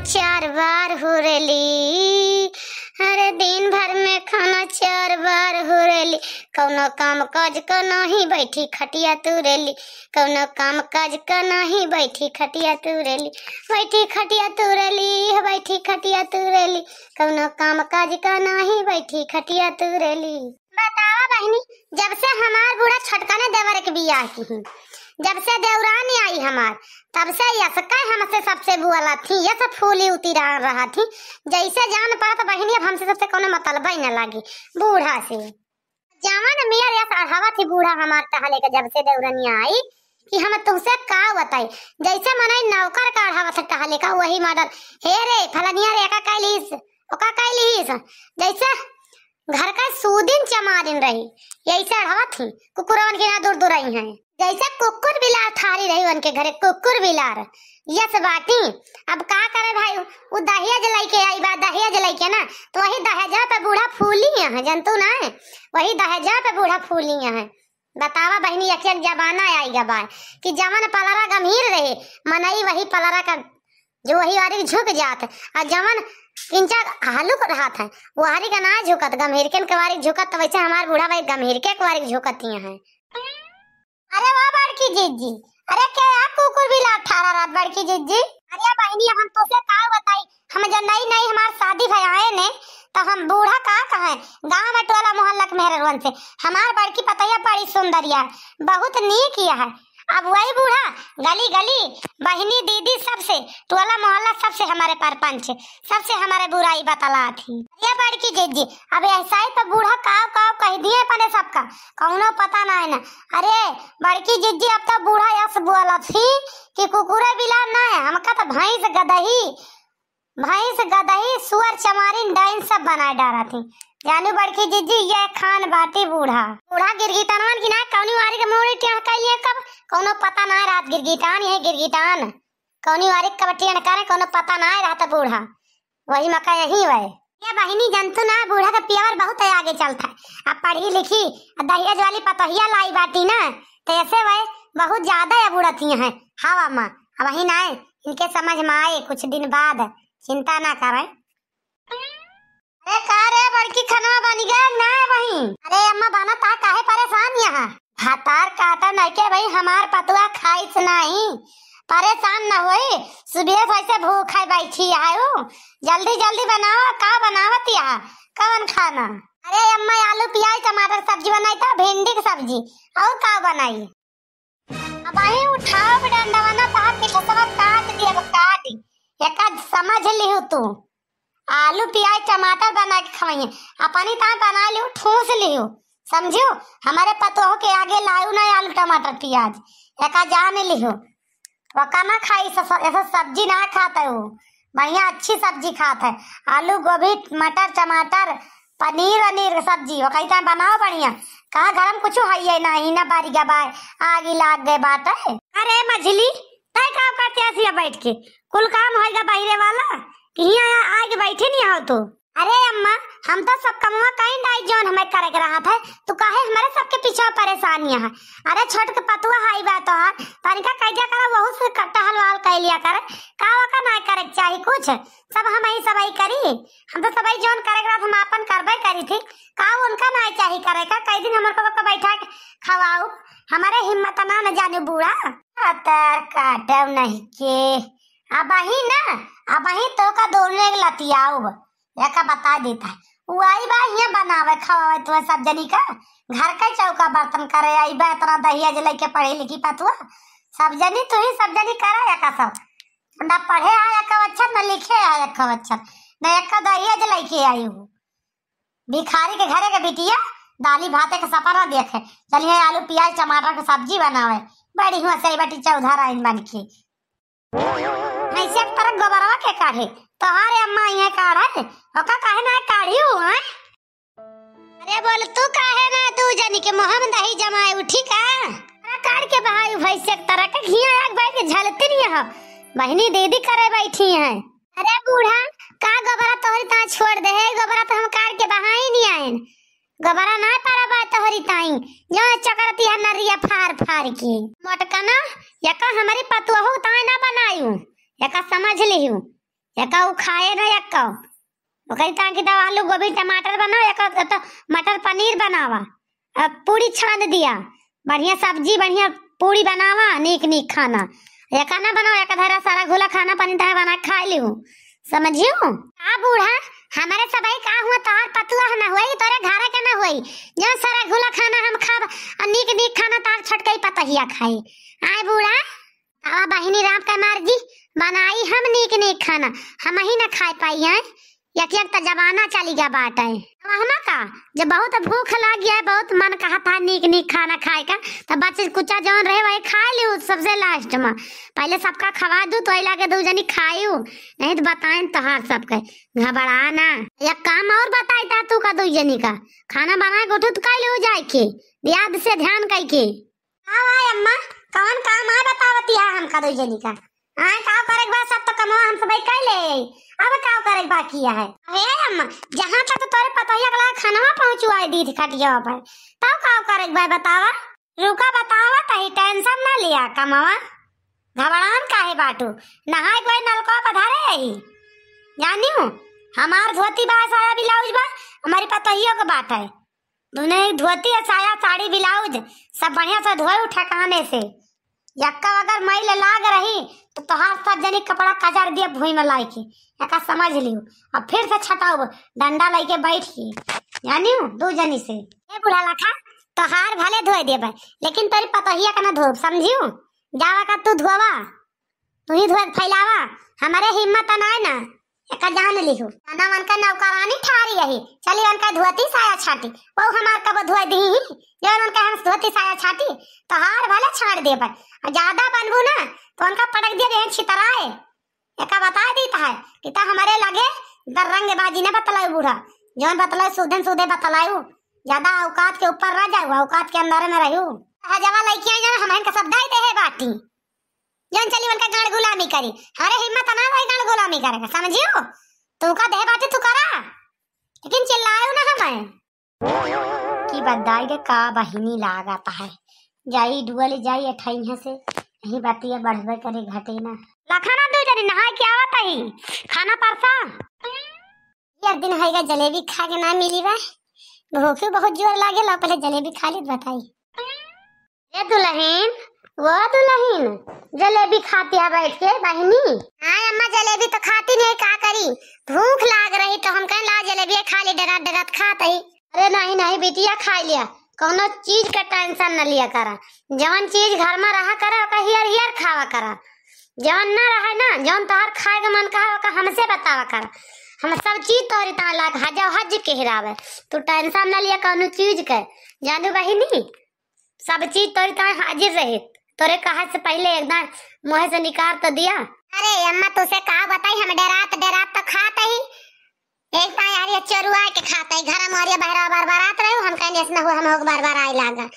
चार बार हो रेली। अरे दिन भर में खाना चार बार हो रेली। कौनो काम काज का नहीं बैठी खटिया तू रेली। कौनो काम काज का नहीं बैठी खटिया तू रेली। बैठी खटिया तू रेली, बैठी खटिया तू रेली। कौनो काम काज का नहीं बैठी खटिया तू रेली। बतावा बहनी, जब से हमार बूढ़ा छटकाने देवर के बियाह की ही, जब से देवरानी आई हमार, तब से यसका हमसे सबसे बुआला थी। ये सब फूली उतीरा रहा थी। जैसे जान पड़ा तो बहनी अब हमसे सबसे कोनो मतलब ही न लागी बूढ़ा से। जवान मेयर यस हवा थी बूढ़ा हमार टहले के जब से देवरानी आई कि हम तुमसे का बताई। जैसे मनाई नौकर का हवा से टहले का वही मॉडल। हे रे फलनिया रे का कैलिस ओका कैलिस। जैसे घर का सूदिन चमारिन रही यैसे हवा थी। कुकुरवन के ना दूर दूर आई हैं। जैसे कुकुर बिलार थारी रही उनके घरे कुकुर बिलार यस बाटी। अब का करे भाई, वो दहिया जलाई के आई बा, दहिया जलाई के ना तो वही दहेजा पे बूढ़ा फूली है जनतु ना, वही दहेजा पे बूढ़ा फूली है। बतावा बहनी, एक एक जमाना आएगा बा कि जमन पलरा गंभीर रहे मनई वही पलरा का जो वही वारी झुक जात और जमन इंचा हालुक रहा था वो हारी का ना झुकत गंभीर के वारी झुकत। वैसे हमार बूढ़ा भाई गंभीर के वारी झुकती है। अरे वाह बड़की जीजी, अरे क्या आप कुकुर भी ला ठारा रात बड़की जीजी। अरे बहनी हम तो से का बताई, हम जब नई नई हमार शादी भई आए ने तो हम बूढ़ा का कहे गांव में टोला मोहल्ला के मेहरवन से हमार बड़की पतैया बड़ी सुंदरिया बहुत नीक है। अब वही बूढ़ा गली गली बहनी दीदी सबसे टोला मोहल्ला सबसे हमारे परपंच सबसे हमारे बुराई बतला थी। ये बड़की जीजी अब ऐसा ही तो बूढ़ा काव काव कह दिए पने सबका कौनो पता ना है ना। अरे बड़की जीजी अब तो बूढ़ा यस बोला थी कि कुकुरे बिला ना है हमका तो भैंस गदही सुअर चमारिन डाइन सब बनाए डारा थी। जानू बड़की जीजी ये खान बाटी बूढ़ा गिरगिटान की ना कौनी वारी के मोड़ी टिया कइए कब कोनो पता ना रात गिरगिटान ये गिरगिटान कौनी वारी कबटिया न करे कोनो पता ना रहता बूढ़ा वही मका यही वै। ये बहिनी जंतु ना बूढ़ा का प्यार बहुत आगे चलता है। अब पढ़ी लिखी दहेज वाली पतहिया लाई बाटी ना तो ऐसे वै बहुत ज्यादा है बूढ़ा थी है हवा माँ। अब वही ना इनके समझ में आए कुछ दिन बाद, चिंता ना करे। अरे का रे बड़की खनवा बनी गया ना वही। अरे अम्मा बना ता काहे परेशान यहाँ भातार काटा नहीं के भाई हमार पतुआ खाइस नहीं परेशान न होई। सुबह वैसे भूख है बैठी आयो जल्दी जल्दी बनाओ का बनावत यहाँ कवन खाना। अरे अम्मा आलू प्याज टमाटर सब्जी बनाई था भिंडी की सब्जी और का बनाई। अब वही उठाओ डंडा बना ता के सब काट दिया काट एक समझ ली हो तू आलू प्याज टमाटर बना के खवाइए अपनी ता बना लियो ठूस लियो समझो। हमारे पतोह के आगे लाऊ ना आलू टमाटर प्याज एका जान लियो वका ना खाई ऐसा सब्जी ना खाता है। बढ़िया अच्छी सब्जी खाता है आलू गोभी मटर टमाटर पनीर वनीर सब्जी वका ता बनाओ बढ़िया। कहाँ घर में कुछ है नहीं ना बारी गबाए आगे लाग गए बात है। अरे मछली तय काम करते ऐसी बैठ के कुल काम होगा बाहरे वाला यहाँ आगे बैठे नहीं हो तो। अरे अम्मा हम तो सब कमवा कहीं डाई जोन हमें करे रहा था तू काहे हमारे सबके पीछे परेशानियां है। अरे छोट के पतुआ हाई बात तो है तनिका कैजा करा वहु से कट्टा हलवाल कह लिया करे का वका ना करे चाहिए कुछ सब हम ही सबई करी। हम तो सबई जोन करे रहा हम अपन करबे करी थी का उनका ना चाहिए करे का कई दिन हमर को बैठा के खवाओ हमारे हिम्मत ना न जाने बूढ़ा अतर काटब नहीं के। अब ही ना अब ही तो का दोने लतियाओ का बता देता है वो आई बा ये बनावे खवावे तो सब जनी का घर का चौका बर्तन करे आई बा इतना दहिया जलाई के पढ़े लिखी पतुआ सब जनी तो ही सब जनी करा या का सब ना पढ़े आया का अच्छा न लिखे आया का अच्छा न एक का दहिया जलाई के आई हूँ भिखारी के घरे के बिटिया दाली भाते का सपना देखे चलिए आलू प्याज टमाटर का सब्जी बनावे बड़ी हुआ सही बाटी चौधरा इन बन के ऐसे तरह गोबरवा के काढ़े तोहारे अम्मा ये काढ़ा है ओका काहे ना काढ़ी हूं हैं। अरे बोल तू काहे ना तू जानी के मोहम्मद दही जमाए उठी का काढ़ के भाई भैंसे तरह के घिया आग भाई के झलती नहीं है बहनी दीदी करे बैठी हैं। अरे बूढ़ा का गोबरा तोहरी ता छोड़ दे है गोबरा तो हम काढ़ के बहाई नहीं आए गोबरा ना पारा बा तोहरी ताई जो चकरती है नरिया फार फार के मोटका ना यका हमारी पतुआ हो ता ना बनायू यका समझ लिहू एका उ खाए ना एका ओकरी ताकि तो आलू गोभी टमाटर बनाओ एका तो मटर पनीर बनावा पूरी छान दिया बढ़िया सब्जी बढ़िया पूरी बनावा नीक नीक खाना एका ना बनाओ एका धरा सारा घोला खाना पानी ता बना खा लियो समझियो आ बूढ़ा हमारे सबई का हुआ तोहार पतला ना होई तोरे घरे के ना होई जो सारा घोला खाना हम खाब नीक नीक खाना तार छटकई पतहिया खाई आय बूढ़ा आ बहिनी राम का मर्जी बनाई हम नीक नीक खाना हम ही ना खाए पाई हैं एक एक तो जमाना चली गया बाट है हम का जब बहुत भूख लग गया है बहुत मन कहा था नीक नीक खाना खाए का तो बच्चे कुचा जौन रहे वही खा लियो सबसे लास्ट में पहले सबका खवा दू तो लागे दो जनी खायू नहीं तो बताएं तोहार सबके घबराना एक काम और बताई था तू का दो जनी का खाना बनाए को तो कई ले जाए के याद से ध्यान कई के आय अम्मा कौन काम आ बतावती है हमका दो जनी का आय का करे के बाद सब तो कमवा हम सब कई ले अब का करे बाकी है हे अम्मा जहां तक तो तोरे पतोहिया गला खाना पहुंचवाई दी थी खटिया पर तब का करे भाई बतावा रुका बतावा तही टेंशन ना लिया कमवा घबरान काहे बाटू नहाय कोई नलका पधारे आई जानियो हमार धोती बा साया ब्लाउज बा हमारी पतोहिया के बात है दुने धोती साया साड़ी ब्लाउज सब बढ़िया से धोए ठकाने से यक्का अगर मैल लाग रही तो तोहार सब जनी कपड़ा कचर दिया भूई में लाई के एका समझ लियो अब फिर से छटाओ डंडा लेके बैठ के जानियो दो जनी से ए बुढ़ा लखा तोहार भले धोए देबे लेकिन तेरी पतोहिया का ना धोब समझियो जावा का तू धोवा तू ही धोए फैलावा हमारे हिम्मत ना है ना एका जान लिहो ना मन का नौकरानी ठारी रही चली उनका धोती साया छाटी वो हमार कब धोए दी जो उनका हम धोती साया छाटी तोहार भले छाड़ देबे ज्यादा बनबू ना तो उनका पटक दिया दे छितराए एका बता देता है कि ता हमारे लगे दरंग बाजी ने बतलायो बूढ़ा जौन बतलायो सुधे बतलायो ज्यादा औकात के ऊपर रह जाओ औकात के अंदर में रहो जवा लड़कियां जो हम इनका सब दाई दे है बाटी जौन चली उनका गाड़ गुलामी करी अरे हिम्मत ना भाई गाड़ गुलामी करेगा समझियो तू का दे बाटी तू करा लेकिन चिल्लायो ना हमें की बदाई के का बहिनी लागता है जाई डुअल जाई अठाई है से यही बातिया बढ़वे करे घटे ना लखाना दो जनी नहाय के आवत ही खाना परसा यार दिन हैगा जलेबी खा के ना मिली बा भूख बहुत जोर लागे ला पहले जलेबी खा ली बताई ए दुल्हन वो दुल्हन जलेबी खाती है बैठ के बहिनी हां अम्मा जलेबी तो खाती नहीं का करी भूख लाग रही तो हम कह ला जलेबी खा ली डरत डरत खाते अरे नहीं नहीं बेटिया खा लिया कोनो चीज का टेंशन न लिया करा जवन चीज घर में रहा करा का हियर हियर खावा करा जवन ना रहा ना जवन तोहर खाए का मन कहा का हमसे बतावा करा हम सब चीज तोरी ता लाग हजा हज के हिरावे तू टेंशन न लिया कोनो चीज के जानू बहिनी सब चीज तोरी ता हाजिर रहे तोरे कहा से पहले एकदम मुंह से निकाल तो दिया अरे अम्मा तुसे कहा बताई हम डरात तो खाते ही एक ता यार ये चरुआ के खाता है घर में बहरा बार बारात रहे हम कहने से ना हो हम हो बार बार आई लागा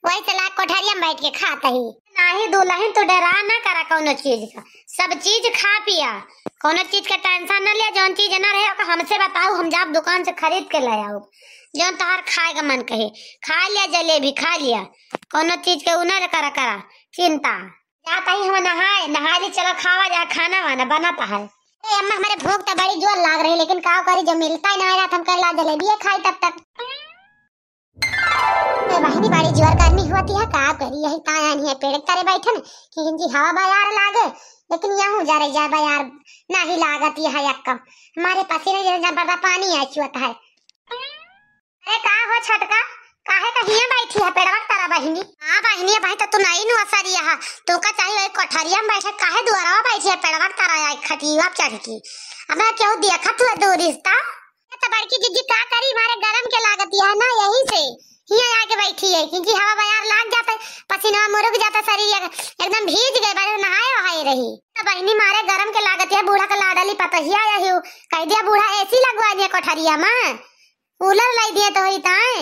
वही से लाग कोठरिया में बैठ के खाता ही नाही दुल्हन तो डरा ना करा कोनो चीज का सब चीज खा पिया कोनो चीज का टेंशन ना लिया जौन चीज ना रहे हमसे बताओ हम जाब दुकान से खरीद के ले आओ जौन तोहार खाए का मन कहे खा लिया जलेबी खा लिया कोनो चीज के उना करा करा चिंता जाता ही हम नहाए ली चलो खावा जा खाना वाना बनाता है ए अम्मा हमारे भूख तो बड़ी जोर लाग रही लेकिन का करी जब मिलता ही ना रहा हम कर ला जलेबी खाई तब तक ए बहिनी बड़ी जोर करनी होती है का करी यही ताया नहीं है पेड़ करे बैठन कि जी हवा बाजार लागे लेकिन यहां जा रही जा बाजार नहीं लागत है यक्का हमारे पसीने जैसे बड़ा पानी आ चुका है अरे का हो छटका काहे का हिया बैठी है पेड़वा तारा बहिनी हां बहिनी भाई तो तू नहीं नु असरिया है तो का चाहिए एक कोठरिया में बैठे काहे दुआरवा बैठी है पेड़वा तारा आई खटिया चढ़ के अब मैं क्यों देखा तू दो रिश्ता तो बड़की जीजी का करी मारे गरम के लागत है ना यही से हिया आके बैठी है क्योंकि हवा बाजार लाग जाता पसीना मुरुक जाता शरीर एकदम भीज गए बारे नहाए वहाए रही तो बहिनी मारे गरम के लागत है बूढ़ा का लाडली पतहिया आया हो कह दिया बूढ़ा एसी लगवा दिया कोठरिया में कूलर लाई दिए तो ही ताए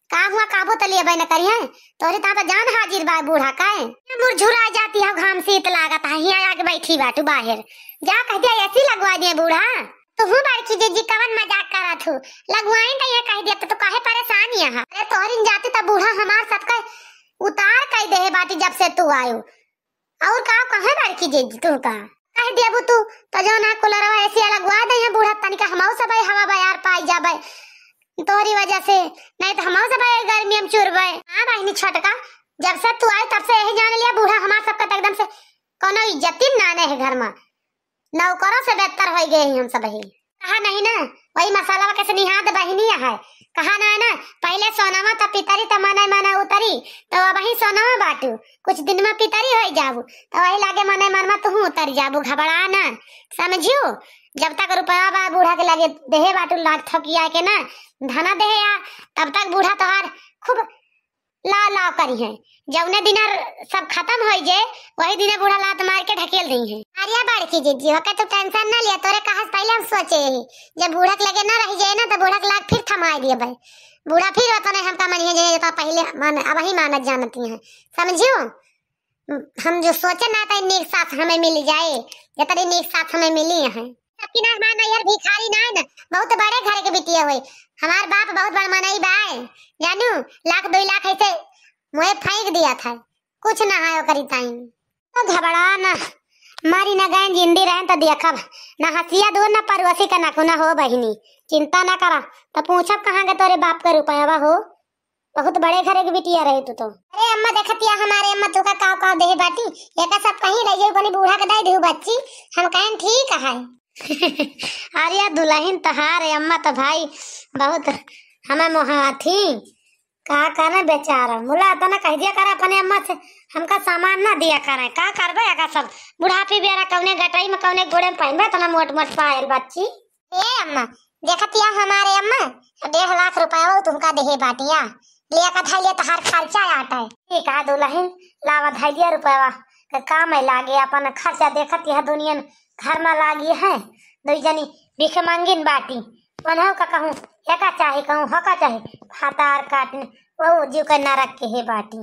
का हुआ काबू तलिए बन करिए तोरी ता तो जान हाजिर बा बूढ़ा काए मुरझुरा जाती है घाम शीत लागत है हिया आके बैठी बाटू बाहर जा कह दिया एसी लगवा दिए बूढ़ा तो हूं बड़की जीजी कवन मजाक करत हो लगवाई तो ये कह दिया तो काहे परेशान यहां अरे तोहरी जाती तो बूढ़ा हमार सबका उतार कह दे बाटी जब से तू आयो और का कहे बड़की जीजी तू का कह देबू तू तो जो ना कूलरवा ऐसी लगवा दे है बूढ़ा तनिका हमहू सब हवा बयार पाई जाबे तोहरी वजह से, नहीं तो हमहू सब गर्मी में चुरबे। हां बहिनी छोटका, जब से तू आई तब से यही जान लिया बूढ़ा हमार सबका तो एकदम से कोनो इज्जती नाने है घर में, नौकरों से बेहतर हो गए हम सब ही। कहा नहीं ना वही मसाला कैसे निहाद बहिनी है, कहा ना है ना पहले सोनामा त पितरी त मने मने उतरी, तो अब ही सोनामा बाटू कुछ दिन में पितरी हो जाबू तो वही लागे मने मन में तू उतर जाबू, घबरा ना समझियो। जब तक रुपया बा बूढ़ा के लगे देहे बाटू लाख ठकिया के ना धना देहे आ, तब तक बूढ़ा तोहार खूब लाव लाव करी है। जौने दिन सब खत्म हो जाए वही दिन बूढ़ा लात मार के ढकेल दी है। अरे बड़की जीजी होके तो टेंशन ना लिया, तोरे कहा पहले हम सोचे ही जब बूढ़ा के लगे ना रह जाए ना तो बूढ़ा के लाग फिर थमा दिए भाई, बूढ़ा फिर होता नहीं हमका मनिए जे तो पहले मान अब ही मानत जानती है समझियो। हम जो सोचे ना था नेक साथ हमें मिल जाए या तेरी नेक साथ हमें मिली है। सबकी ना मान यार भिखारी ना ना बहुत बड़े घर के बिटिया हुई, हमार बाप बहुत बड़ा मनई बाय जानू, लाख 2 लाख ऐसे मुझे फेंक दिया था, कुछ ना आयो करी टाइम तो घबरा ना मारी ना गए जिंदी रहे तो देखब ना हसिया दूर ना परवसी का ना हो बहिनी, चिंता ना करा तो पूछब कहाँ के तोरे बाप का रुपया हो, बहुत बड़े घर के बिटिया रहे तू तो। अरे अम्मा देखतिया हमारे अम्मा तू का काव देहे बाटी एक सब कहीं रह जाए बनी बूढ़ा के दे दू बच्ची, हम कहें ठीक है। अरे दुल्हन तहारे अम्मा तो भाई बहुत हमें मोहा थी, का करना बेचारा मुला तो ना कह दिया कर अपने अम्मा से हमका सामान ना दिया करे, का करबे का सब बुढ़ापी बेरा कौने गटई में कौने गोड़े में पहनबे तना मोट मोट पायल बच्ची। ए अम्मा देखतिया हमारे अम्मा 1.5 लाख रुपया तुमका देहे बाटिया लिया का धाइलिया तहार खर्चा आटा है। ठीक है दुल्हन लावा धाइलिया रुपया के काम है लागे अपन खर्चा देखत यह दुनिया घर में लागी है, दो जनी भिख मांगिन बाटी मनहु का कहूँ एका चाहे कहूँ हका चाहे फातार काटने वो जीव का ना रख के है बाटी।